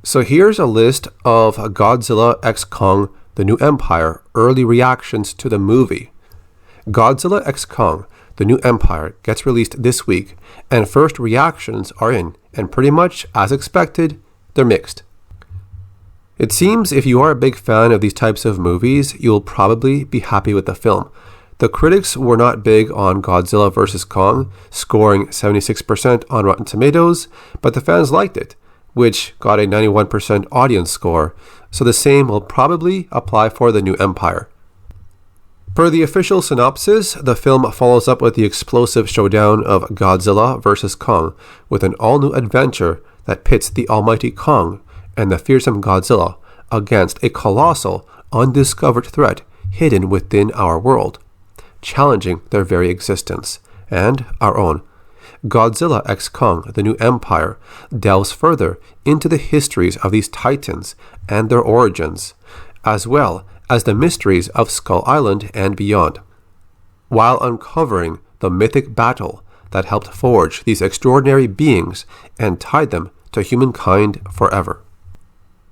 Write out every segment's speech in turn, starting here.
So here's a list of Godzilla x Kong: The New Empire early reactions to the movie. Godzilla x Kong: The New Empire gets released this week, and first reactions are in, and pretty much as expected, they're mixed. It seems if you are a big fan of these types of movies, you'll probably be happy with the film. The critics were not big on Godzilla vs. Kong, scoring 76% on Rotten Tomatoes, but the fans liked it, which got a 91% audience score, so the same will probably apply for The New Empire. Per the official synopsis, the film follows up with the explosive showdown of Godzilla vs. Kong, with an all-new adventure that pits the almighty Kong and the fearsome Godzilla against a colossal, undiscovered threat hidden within our world, challenging their very existence, and our own. Godzilla x Kong: The New Empire delves further into the histories of these titans and their origins, as well as the mysteries of Skull Island and beyond, while uncovering the mythic battle that helped forge these extraordinary beings and tied them to humankind forever.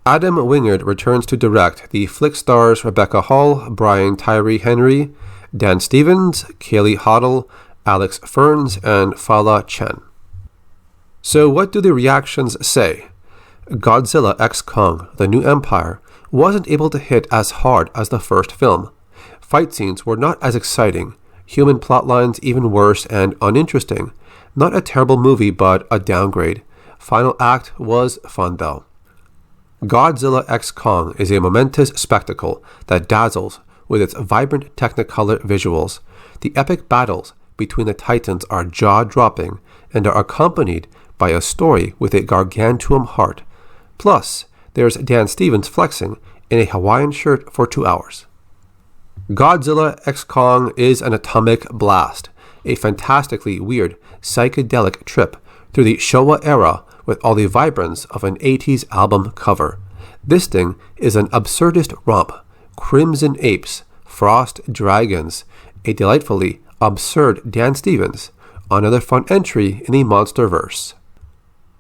Adam Wingard returns to direct. The flick stars Rebecca Hall, Brian Tyree Henry, Dan Stevens, Kaylee Hoddle, Alex Ferns, and Fala Chen. So what do the reactions say? Godzilla x Kong: The New Empire wasn't able to hit as hard as the first film. Fight scenes were not as exciting, human plotlines even worse and uninteresting. Not a terrible movie, but a downgrade. Final act was fun though. Godzilla x Kong is a momentous spectacle that dazzles with its vibrant Technicolor visuals. The epic battles between the titans are jaw-dropping and are accompanied by a story with a gargantuan heart. Plus, there's Dan Stevens flexing in a Hawaiian shirt for 2 hours. Godzilla x Kong is an atomic blast, a fantastically weird, psychedelic trip through the Showa era with all the vibrance of an 80s album cover. This thing is an absurdist romp, crimson apes, frost dragons, a delightfully absurd Dan Stevens, another fun entry in the MonsterVerse.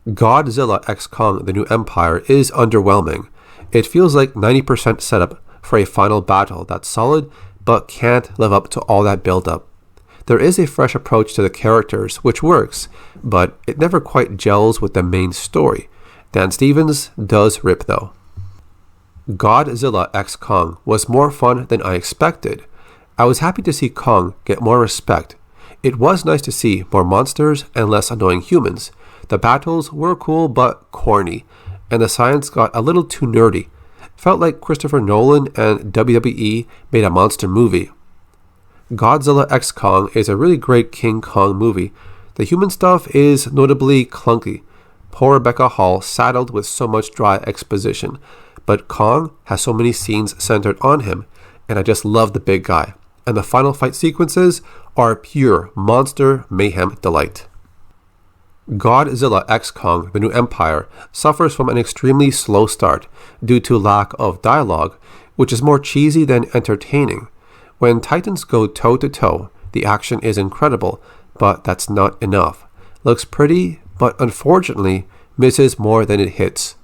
Godzilla x Kong: The New Empire is underwhelming. It feels like 90% setup for a final battle that's solid but can't live up to all that build-up. There is a fresh approach to the characters which works, but it never quite gels with the main story. Dan Stevens does rip though. Godzilla x Kong was more fun than I expected. I was happy to see Kong get more respect. It was nice to see more monsters and less annoying humans. The battles were cool but corny, and the science got a little too nerdy. Felt like Christopher Nolan and WWE made a monster movie. Godzilla x Kong is a really great King Kong movie. The human stuff is notably clunky. Poor Rebecca Hall saddled with so much dry exposition, but Kong has so many scenes centered on him, and I just love the big guy. And the final fight sequences are pure monster mayhem delight. Godzilla x Kong: The New Empire suffers from an extremely slow start due to lack of dialogue, which is more cheesy than entertaining. When titans go toe-to-toe, the action is incredible, but that's not enough. Looks pretty, but unfortunately misses more than it hits.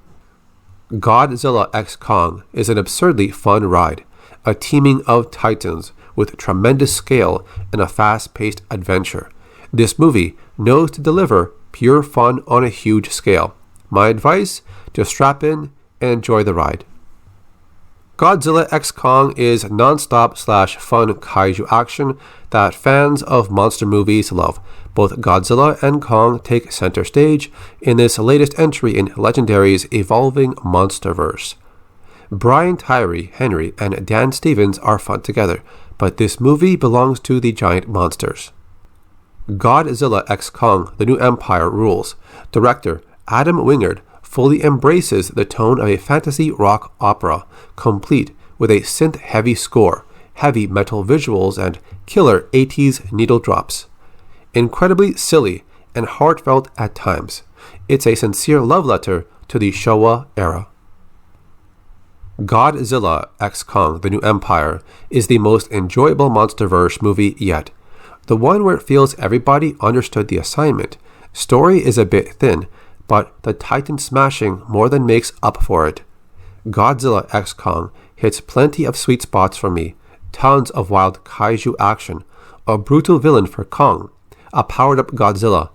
Godzilla x Kong is an absurdly fun ride, a teaming of titans with tremendous scale and a fast-paced adventure. This movie knows to deliver pure fun on a huge scale. My advice, just strap in and enjoy the ride. Godzilla x Kong is non-stop/fun kaiju action that fans of monster movies love. Both Godzilla and Kong take center stage in this latest entry in Legendary's evolving MonsterVerse. Brian Tyree Henry and Dan Stevens are fun together, but this movie belongs to the giant monsters. Godzilla x Kong: The New Empire rules. Director Adam Wingard fully embraces the tone of a fantasy rock opera, complete with a synth-heavy score, heavy metal visuals, and killer 80s needle drops. Incredibly silly and heartfelt at times, it's a sincere love letter to the Showa era. Godzilla x Kong: The New Empire is the most enjoyable MonsterVerse movie yet. The one where it feels everybody understood the assignment. Story is a bit thin, but the Titan smashing more than makes up for it. Godzilla x Kong hits plenty of sweet spots for me, tons of wild kaiju action, a brutal villain for Kong, a powered-up Godzilla,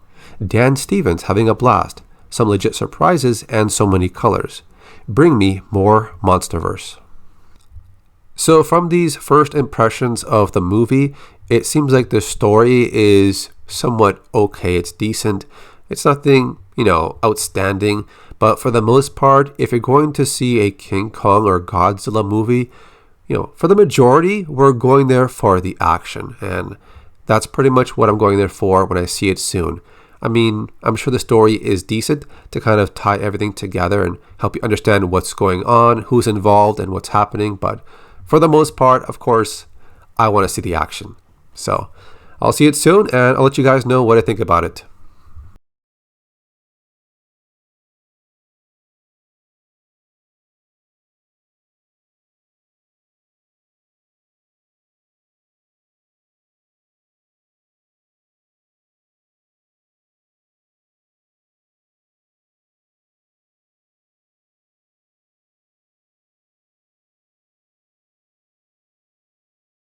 Dan Stevens having a blast, some legit surprises, and so many colors. Bring me more Monsterverse. So from these first impressions of the movie, it seems like the story is somewhat okay. It's decent. It's nothing, outstanding. But for the most part, if you're going to see a King Kong or Godzilla movie, for the majority, we're going there for the action. And that's pretty much what I'm going there for when I see it soon. I mean, I'm sure the story is decent to kind of tie everything together and help you understand what's going on, who's involved, and what's happening. But for the most part, of course, I want to see the action. So I'll see it soon, and I'll let you guys know what I think about it.